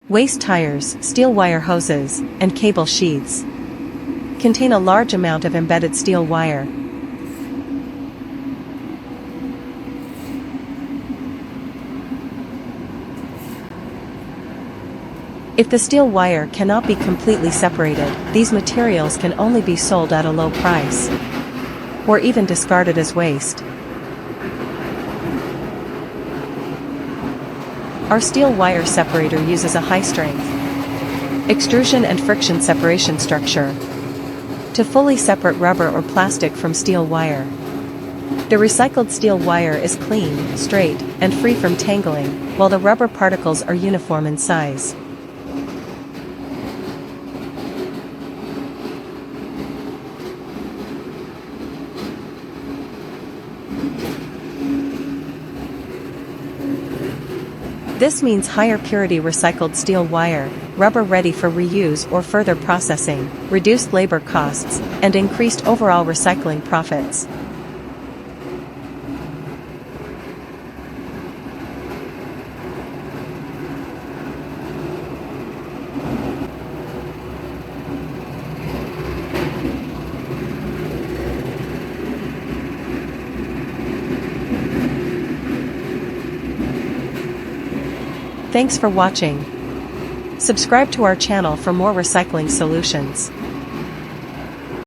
Waste tires, steel wire hoses, and cable sheaths contain a large amount of embedded steel wire. If the steel wire cannot be completely separated, these materials can only be sold at a low price, or even discarded as waste. Our steel wire separator uses a high-strength extrusion and friction separation structure to fully separate rubber or plastic from steel wire. The recycled steel wire is clean, straight, and free from tangling, while the rubber particles are uniform in size. This means higher purity recycled steel wire, rubber ready for reuse or further processing, reduced labor costs, and increased overall recycling profits. Thanks for watching. Subscribe to our channel for more recycling solutions.